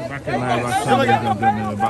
Bakke naa wax sama diggante ba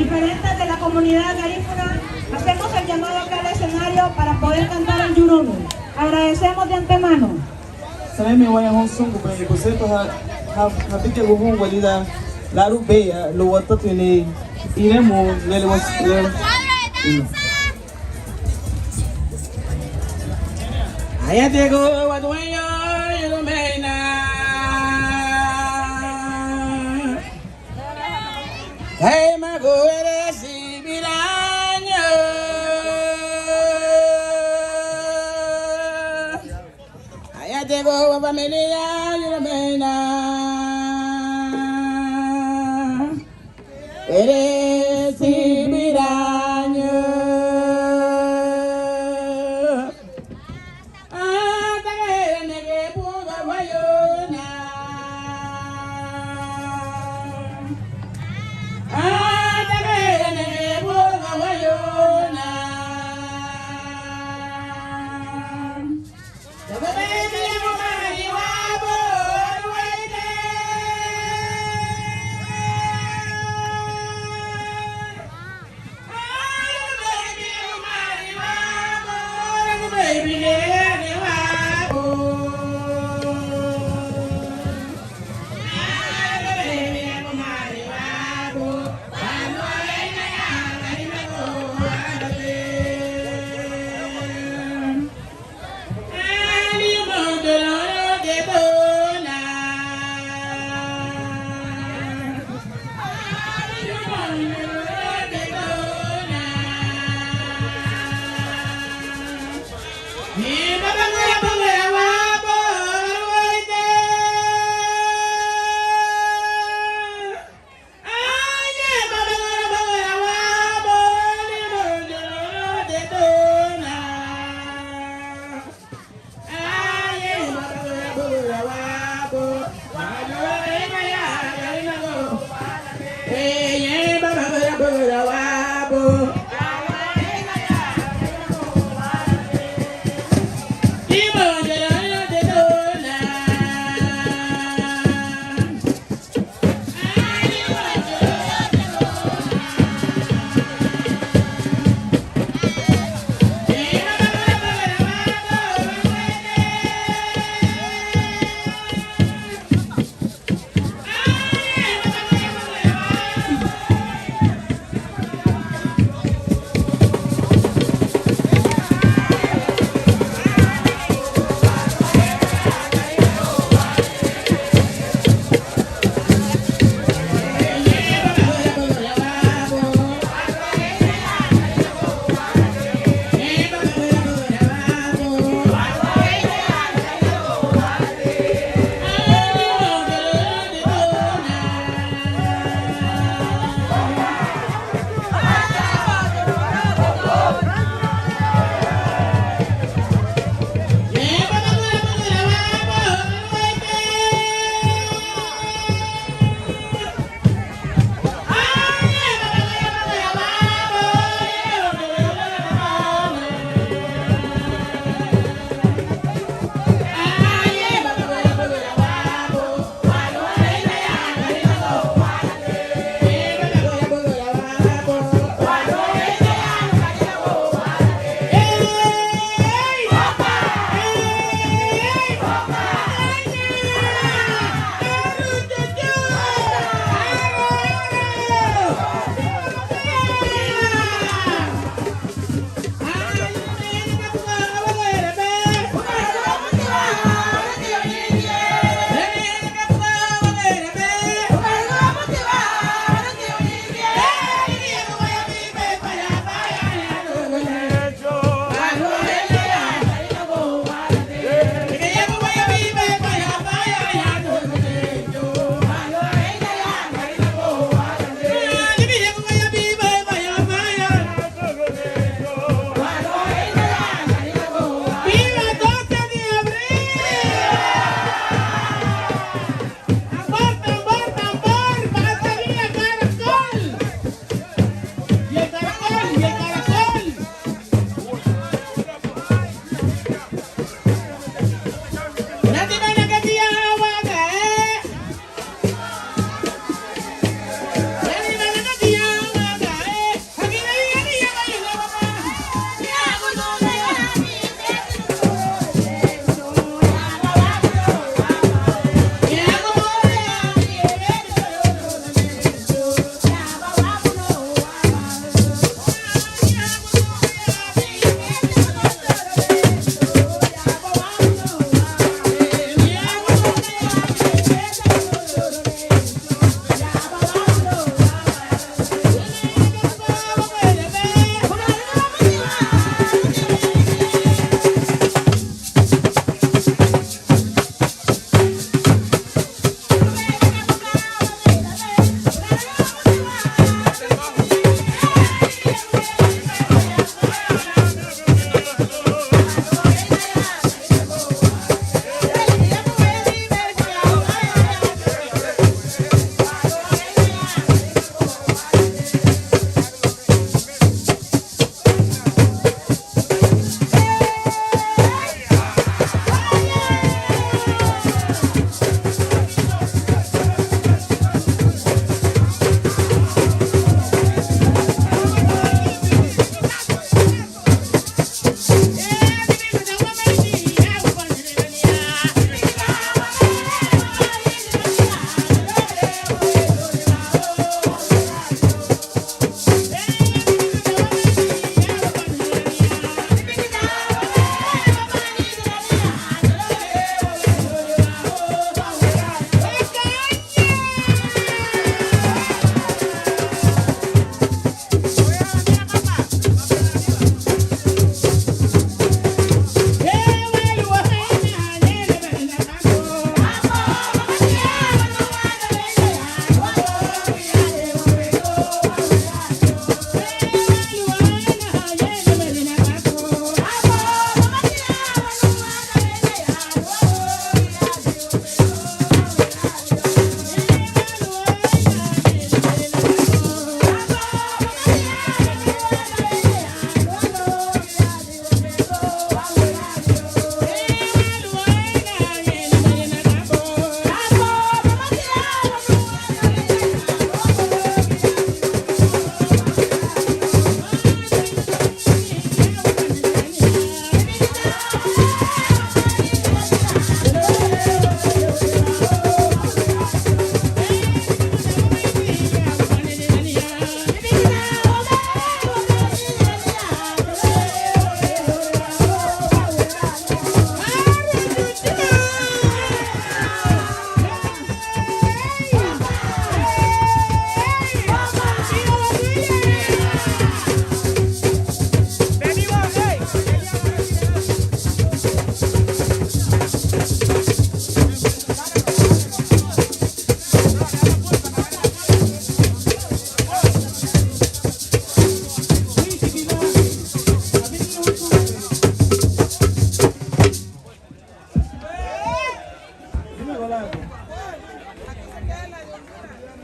diferentes de la comunidad garífuna, hacemos el llamado acá al escenario para poder cantar el Yurunu. Agradecemos de antemano. Salame waya honsung ko pwede ko sa ito habit ka guhong walida laro beya luwata to ni ina mo lelewas ayate ko wadwayo yulumena hey mago eres ibiranyo ayate ko familia yulumena eres ibiranyo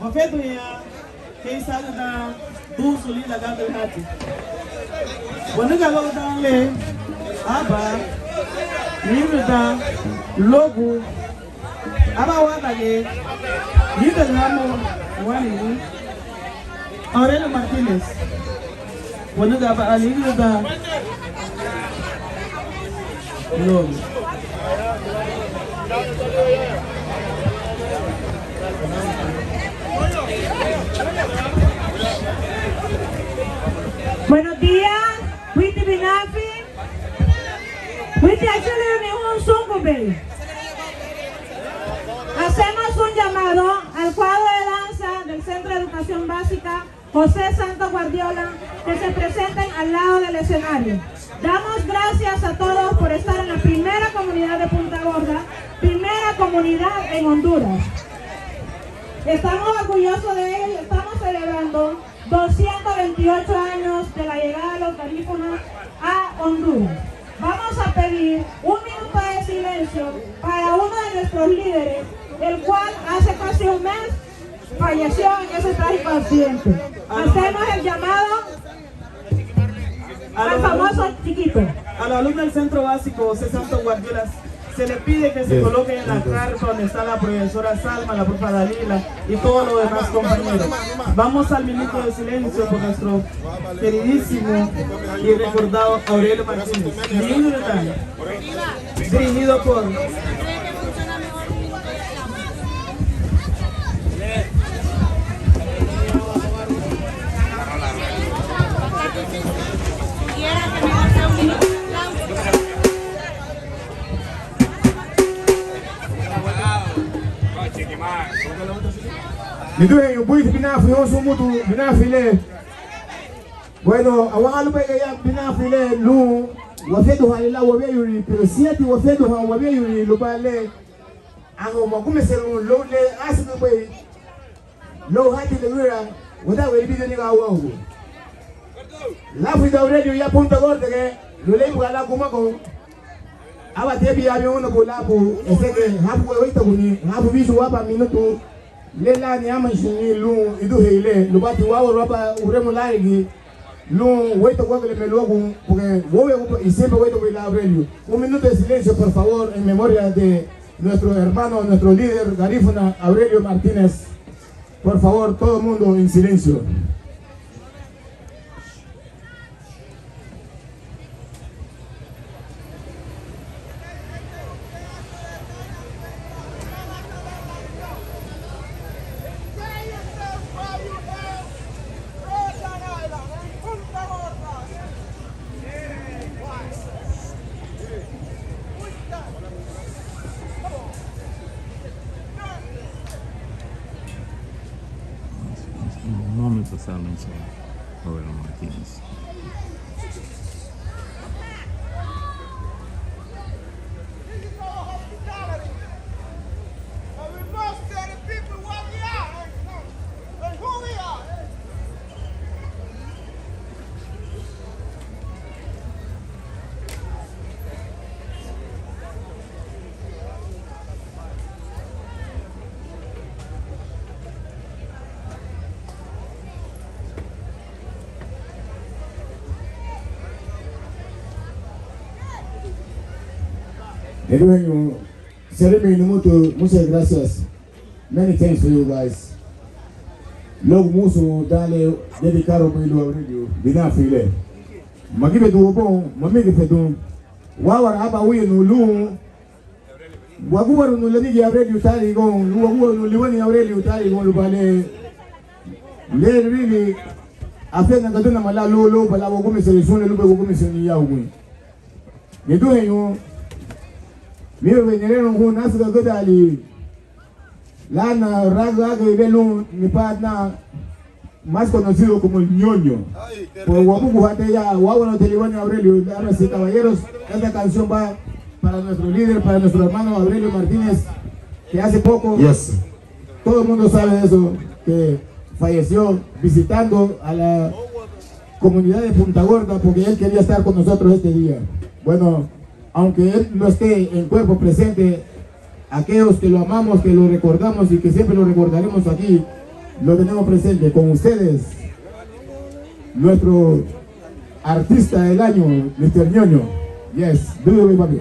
Wafetu ya kesa na du suli la gato hati. Wanuga lo dale aba nimda logo aba wadage yida lamo wani Aurelio Martínez. Wanuga aba alimda logo. Buenos días, Witi Binafi. Witi actually un Zungube. Hacemos un llamado al cuadro de danza del Centro de Educación Básica José Santos Guardiola que se presenten al lado del escenario. Damos gracias a todos por estar en la primera comunidad de Punta Gorda, primera comunidad en Honduras. Estamos orgullosos de ello y estamos celebrando 228 años de la llegada de los garífunas a Honduras. Vamos a pedir un minuto de silencio para uno de nuestros líderes, el cual hace casi un mes falleció en ese trágico accidente. Hacemos el llamado al famoso chiquito. A los alumnos del Centro Básico José Santos Guardiola se les pide que se coloquen en la carpa donde está la profesora Salma, la profa Dalila y todos los demás compañeros. Vamos al minuto de silencio por nuestro queridísimo y recordado Aurelio Martínez. Dirigido por Nidue yung buwis binafi yung sumutu binafile. Bueno, awang alupe kaya binafile lu wafedo halila wabe yuri pero siati wafedo ha wabe yuri lubale ango makumesero lo le asidu bay lo hati le wira wada we bido ni gawo la fida radio ya Punta Gorda ke lo le ngala kuma ko aba tebi ya uno ko labu eseke habu we wita kuni habu bisu wapa minutu lela ni ama shini lu idu hele lubati wawo rapa uremo laigi lu weta kwa le melogo porque voy y siempre voy a la Aurelio. Un minuto de silencio por favor en memoria de nuestro hermano, nuestro líder garífuna Aurelio Martínez. Por favor, todo el mundo en silencio. Un momento solamente, Aurelio Martínez. Anyway, ceremony mutu, muchas gracias. Many thanks to you guys. Logo musu dale dedicaro pelo Aurelio binafile. Magibe do bom, mamige fedum. Wawara aba uye no lu. Waguwaru no leni Aurelio tali gon, waguwaru no liwani Aurelio tali gon lubale. Le really afena gaduna mala lo bala wagume selezione lube wagume seni ya ugui. Nedo yo Miro venierero un nazo de godali. Lana raga que velo mi padna más conocido como el ñoño. Por Guamugu ya Guaguano Televani Aurelio, damas y caballeros, esta canción va para nuestro líder, para nuestro hermano Aurelio Martínez, que hace poco todo el mundo sabe de eso, que falleció visitando a la comunidad de Punta Gorda porque él quería estar con nosotros este día. Bueno, aunque él no esté en cuerpo presente, aquellos que lo amamos, que lo recordamos y que siempre lo recordaremos aquí, lo tenemos presente con ustedes, nuestro artista del año, Mr. Ñoño. Yes, do it, papi.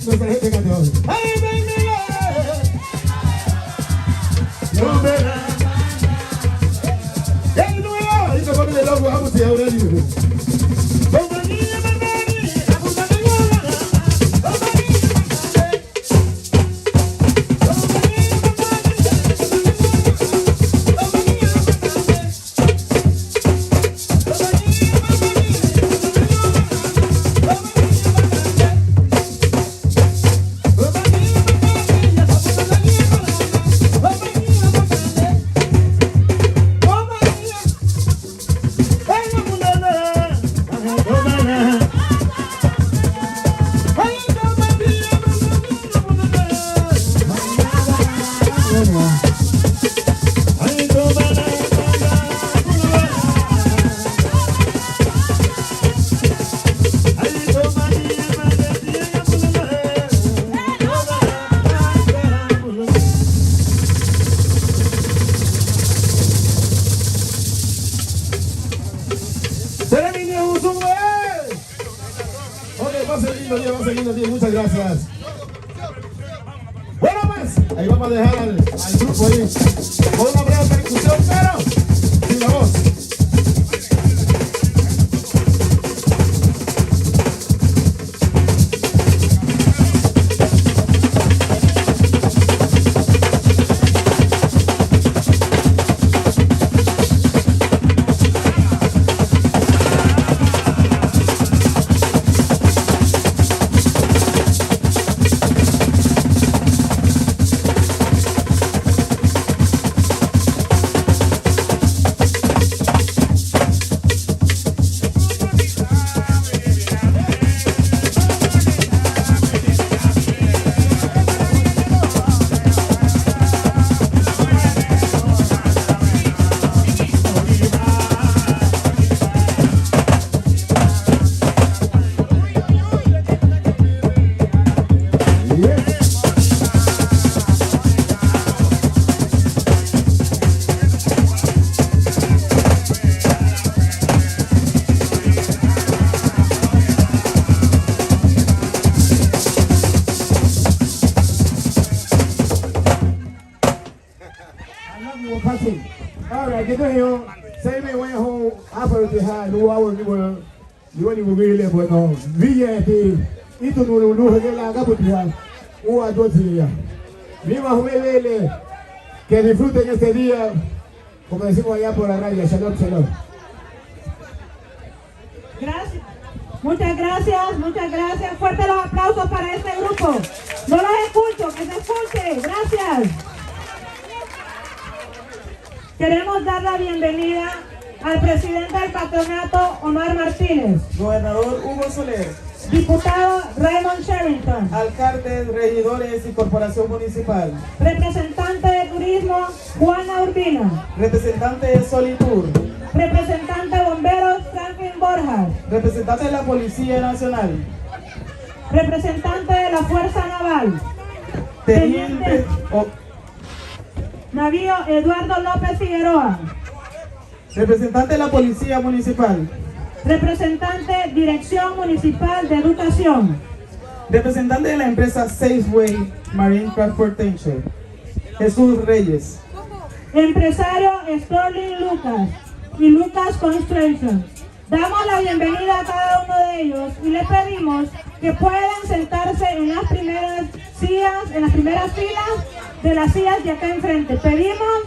nuestra gente cante hoy. ¡Ay, no verá! ¡Ey, no verá! Ahí se pone de loco, vamos a ir ahora. Muchas gracias. Bueno, pues, ahí vamos a dejar al grupo ahí con una breve percusión, pero sin la voz. Alright, get down here. Say me when home after the high, no hour ni wala. Ni wani mubile bueno. Villa itu no hagela kaputia. Ua dotia. Viva Jumele. Que disfruten este día. Como decimos allá por la radio, shalom, shalom. Gracias. Muchas gracias. Fuertes los aplausos para este grupo. No los escucho, que se escuche. Gracias. Queremos dar la bienvenida al presidente del patronato, Omar Martínez. Gobernador Hugo Soler. Diputado Raymond Sherrington. Alcaldes, regidores y corporación municipal. Representante de turismo, Juana Urbina. Representante de Solitur. Representante de bomberos, Franklin Borjas. Representante de la Policía Nacional. Representante de la Fuerza Naval. Teniente Navío Eduardo López Figueroa. Representante de la Policía Municipal. Representante Dirección Municipal de Educación. Representante de la empresa Safeway Marine Transportation, Jesús Reyes. Empresario Sterling Lucas y Lucas Construction. Damos la bienvenida a cada uno de ellos y les pedimos que puedan sentarse en las primeras filas de las sillas de acá enfrente. Pedimos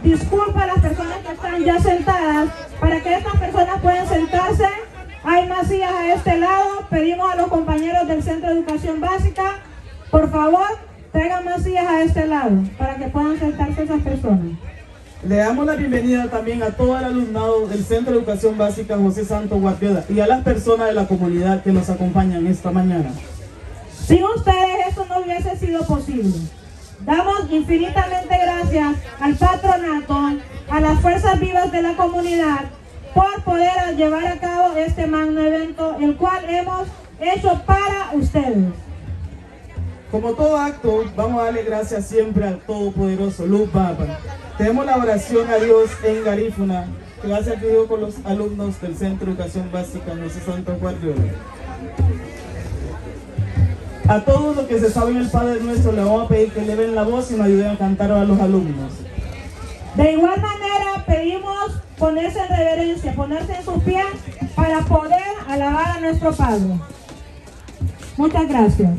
disculpas a las personas que están ya sentadas para que estas personas puedan sentarse. Hay más sillas a este lado. Pedimos a los compañeros del Centro de Educación Básica, por favor, traigan más sillas a este lado para que puedan sentarse esas personas. Le damos la bienvenida también a todo el alumnado del Centro de Educación Básica José Santos Guardiola y a las personas de la comunidad que nos acompañan esta mañana. Sin ustedes esto no hubiese sido posible. Damos infinitamente gracias al patronato, a las fuerzas vivas de la comunidad por poder llevar a cabo este magno evento, el cual hemos hecho para ustedes. Como todo acto, vamos a darle gracias siempre al Todopoderoso, Luz Baba. Tenemos la oración a Dios en garífuna, que va a ser pedido por los alumnos del Centro de Educación Básica José Santos Guardiola. A todos los que se saben el Padre Nuestro, le vamos a pedir que eleven la voz y nos ayuden a cantar a los alumnos. De igual manera, pedimos ponerse en reverencia, ponerse en sus pies para poder alabar a nuestro Padre. Muchas gracias.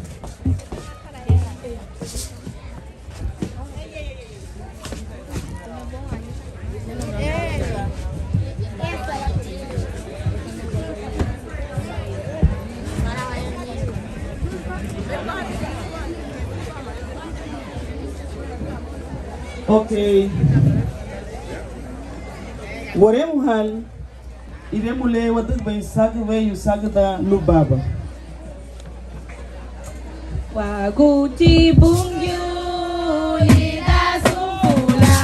Ok. Oremos hal. Iremos ler o outro bem saco veio saco da Lubaba. Waguti bungyu lida sumpula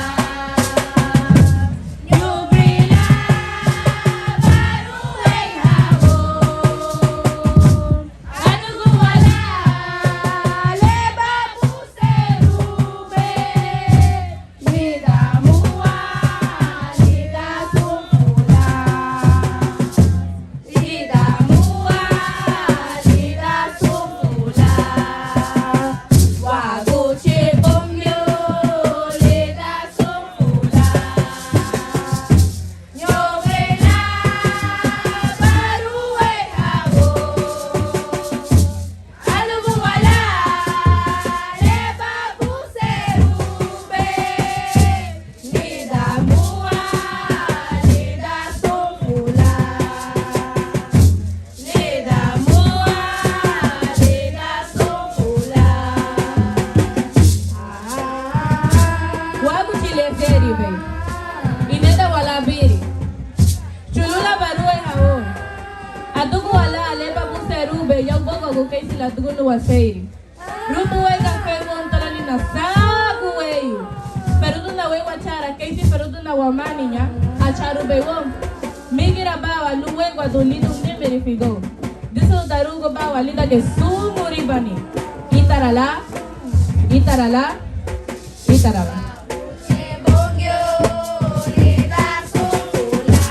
nyubrila baru habo anugu wala leba buserube lida muwa lida sumpula lida muwa lida sumpula Waguchi bongyo leda sumpula nyobela baru habo alugu wala leba buserube lida muwa leda sumpula leda muwa leda sumpula Wagu chileferi be inenda wala biri chulula barue hao adugu wala aleba buserube yongogo gukeisi la dugu no waseiri rupu wega fego ontola ni na sagu weyu perudu na wewa chara keisi perudu na wamani nya acharu bewo migira bawa luwengwa dunidu nimeri figo diso darugo bawa lida ke sumuri bani itarala itarala itarala Bongyo leda sumpula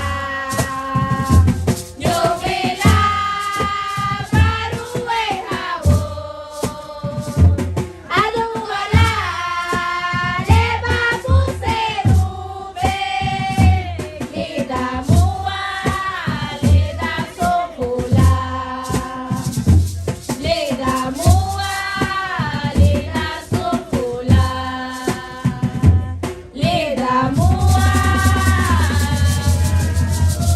nyobela baru habo alugu wala leba buserube leda muwa leda sumpula leda muwa leda sumpula leda muwa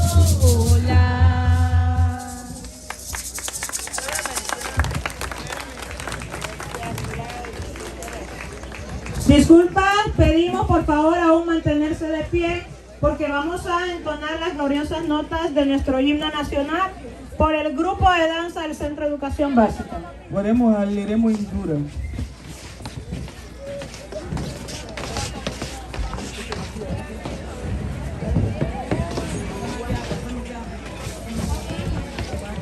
sumpula Disculpas, pedimos por favor aún mantenerse de pie porque vamos a entonar las gloriosas notas de nuestro himno nacional por el grupo de danza del Centro de Educación Básica. Oremos hal, iremos indura.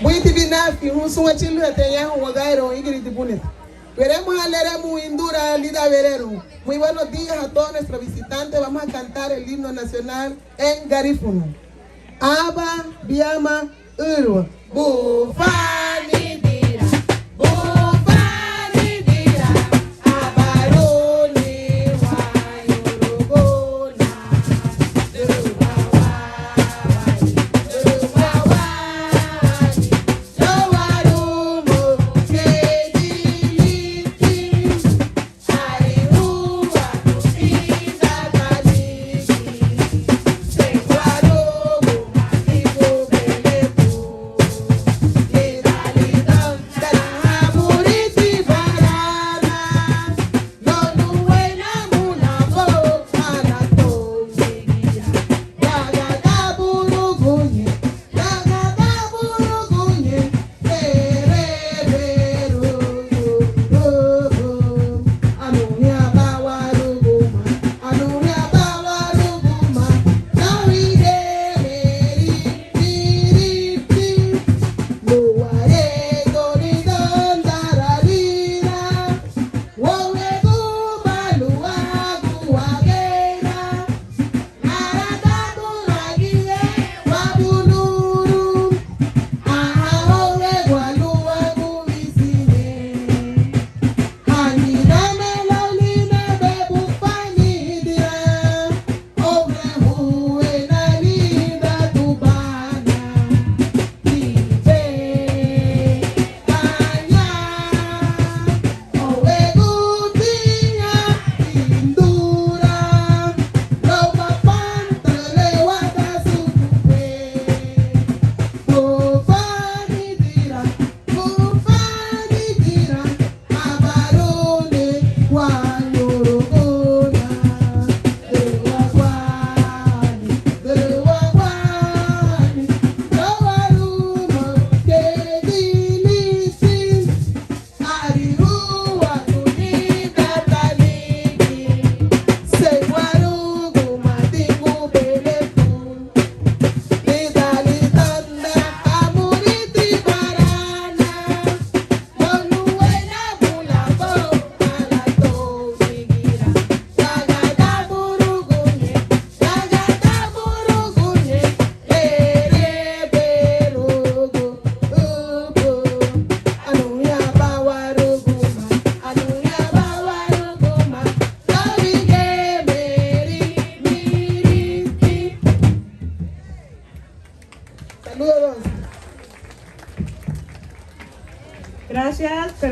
Muito binafi, sunga chilu ya wagairo igiri bonita. Veremos a leer muy indura lida verero. Muy buenos días a todos nuestros visitantes. Vamos a cantar el himno nacional en garífuno. Aba, biama, urwa, bufani dira, bufani dira, abaroni wayurugona, Lida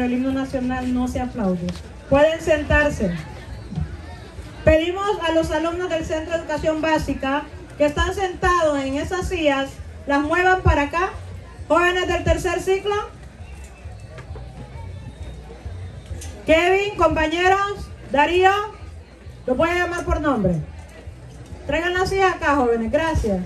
el himno nacional no se aplaude. Pueden sentarse. Pedimos a los alumnos del Centro de Educación Básica que están sentados en esas sillas, las muevan para acá. Jóvenes del tercer ciclo. Kevin, compañeros, Darío, los voy a llamar por nombre. Traigan las sillas acá, jóvenes, gracias.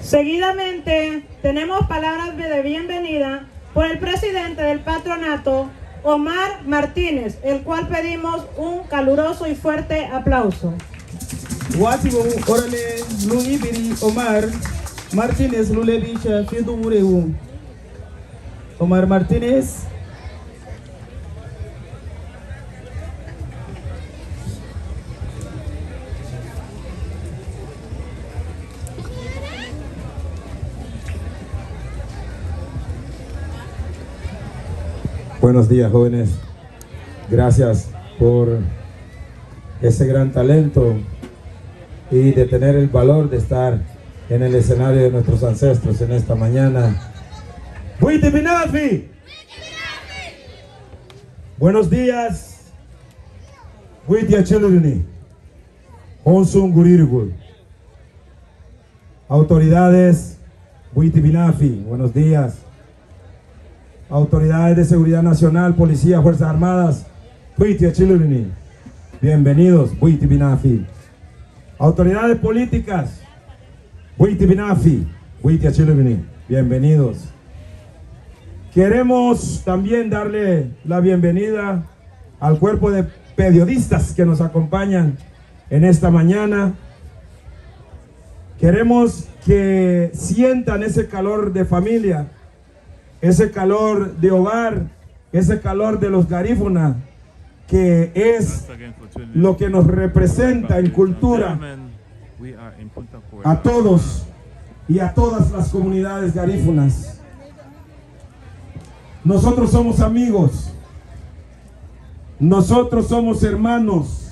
Seguidamente tenemos palabras de bienvenida por el presidente del patronato, Omar Martínez, el cual pedimos un caluroso y fuerte aplauso. Wasibo orale Luibiri Omar Martínez Lulebicha Fiedureu. Omar Martínez. Buenos días, jóvenes. Gracias por ese gran talento y de tener el valor de estar en el escenario de nuestros ancestros en esta mañana. Witi Binafi. Buenos días. Witi Achiluni. Onsun Gurirgul. Autoridades. Witi Binafi. Buenos días. Autoridades de Seguridad Nacional, Policía, Fuerzas Armadas, Witi Achiluni. Bienvenidos, Witi Binafi. Autoridades políticas, Witi Binafi, Witi Achiluni. Bienvenidos. Queremos también darle la bienvenida al cuerpo de periodistas que nos acompañan en esta mañana. Queremos que sientan ese calor de familia, ese calor de hogar, ese calor de los garífunas, que es lo que nos representa en cultura a todos y a todas las comunidades garífunas. Nosotros somos amigos, nosotros somos hermanos,